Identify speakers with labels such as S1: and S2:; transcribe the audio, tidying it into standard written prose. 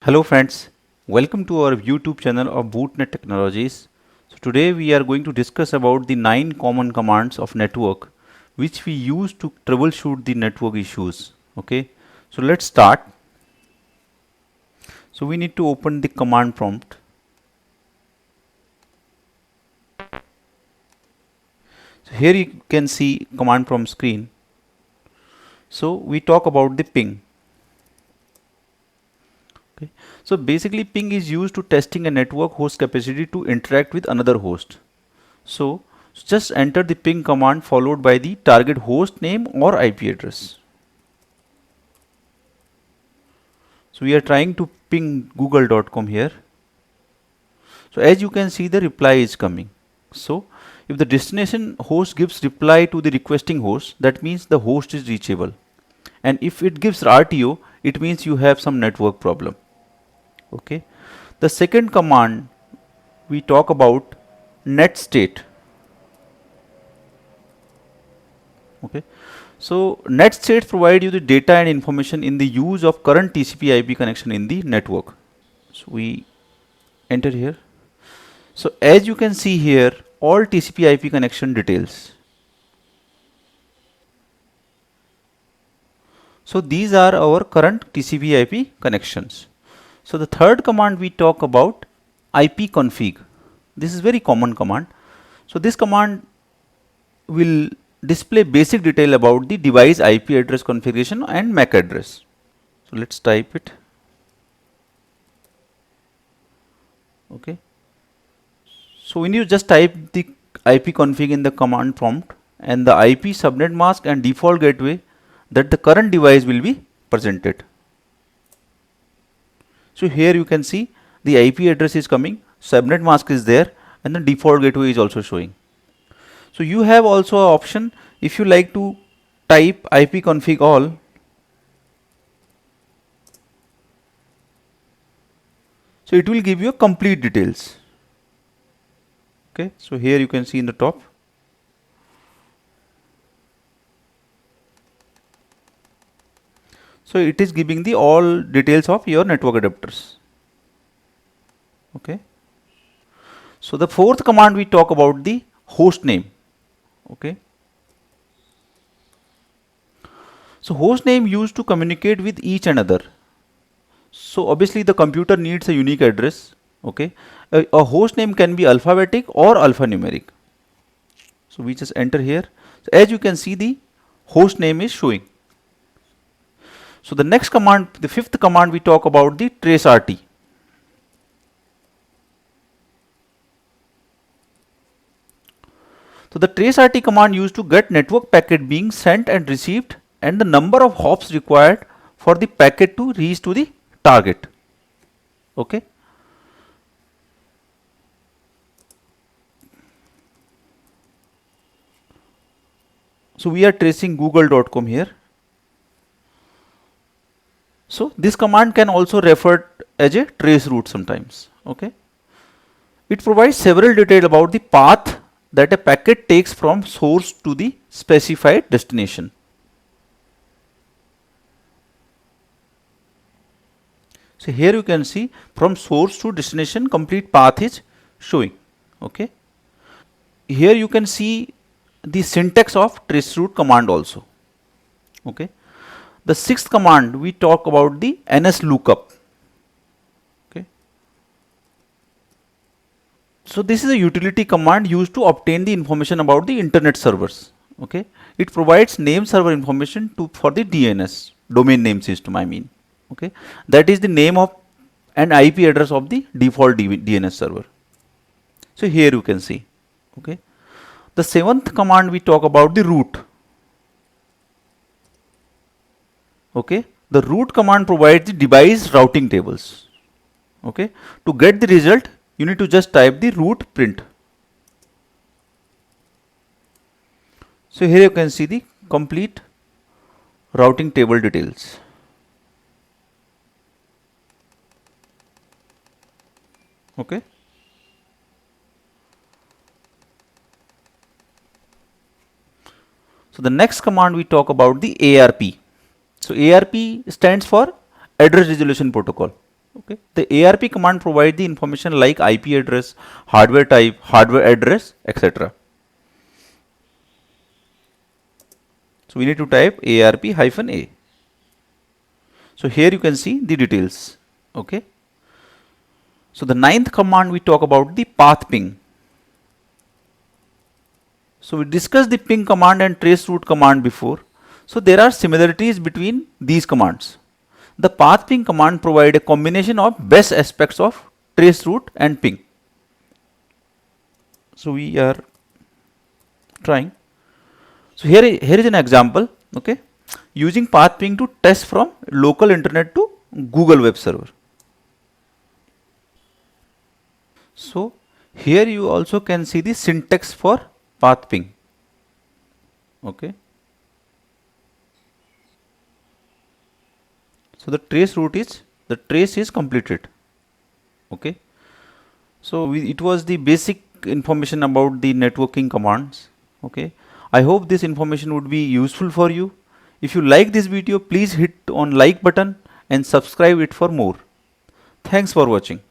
S1: Hello friends, welcome to our YouTube channel of Bootnet Technologies. So today we are going to discuss about the 9 common commands of network which we use to troubleshoot the network issues. Okay, so let's start. So we need to open the command prompt. So here you can see command prompt screen. So we talk about the ping. Okay. So basically ping is used to testing a network host capacity to interact with another host. So just enter the ping command followed by the target host name or IP address. So we are trying to ping google.com here. So as you can see the reply is coming. So if the destination host gives reply to the requesting host, that means the host is reachable. And if it gives RTO, it means you have some network problem. Okay. The second command we talk about net state. Okay. So net states provide you the data and information in the use of current TCP IP connection in the network. So we enter here. So as you can see here, all TCP IP connection details. So these are our current TCP IP connections. So the third command we talk about ipconfig. This is very common command. So this command will display basic detail about the device IP address configuration and MAC address. So let's type it. Okay. So when you just type the ipconfig in the command prompt and the IP subnet mask and default gateway that the current device will be presented. So here you can see the IP address is coming, subnet mask is there, and the default gateway is also showing. So you have also an option if you like to type ipconfig all. So it will give you complete details. Okay, so here you can see in the top. So it is giving the all details of your network adapters. Okay. So the fourth command we talk about the host name. Okay. So host name used to communicate with each another. So obviously the computer needs a unique address. Okay. A host name can be alphabetic or alphanumeric. So we just enter here. So as you can see the host name is showing. So the next command, the fifth command we talk about the traceRT. So the traceRT command used to get network packet being sent and received and the number of hops required for the packet to reach to the target. Okay. So we are tracing google.com here. So this command can also referred as a trace route sometimes. Okay. It provides several details about the path that a packet takes from source to the specified destination. So here you can see from source to destination complete path is showing. Okay. Here you can see the syntax of traceroute command also. Okay. The sixth command we talk about the ns lookup. Okay. So this is a utility command used to obtain the information about the internet servers. Okay. It provides name server information to for the DNS domain name system. I mean. Okay. That is the name of and IP address of the default DNS server. So here you can see. Okay. The seventh command we talk about the root. Okay. The root command provides the device routing tables. Okay. To get the result, you need to just type the root print. So here you can see the complete routing table details. Okay. So the next command we talk about the ARP. So ARP stands for address resolution protocol. Okay, the ARP command provides the information like IP address, hardware type, hardware address, etc. So we need to type ARP-A. So here you can see the details. Okay. So the ninth command we talk about the path ping. So we discussed the ping command and traceroute command before. So there are similarities between these commands. The path ping command provide a combination of best aspects of traceroute and ping. So we are trying. So here is an example. Okay, using path ping to test from local internet to Google web server. So here you also can see the syntax for path ping. Okay. So the trace is completed. Okay. So it was the basic information about the networking commands. Okay. I hope this information would be useful for you. If you like this video, please hit on like button and subscribe it for more. Thanks for watching.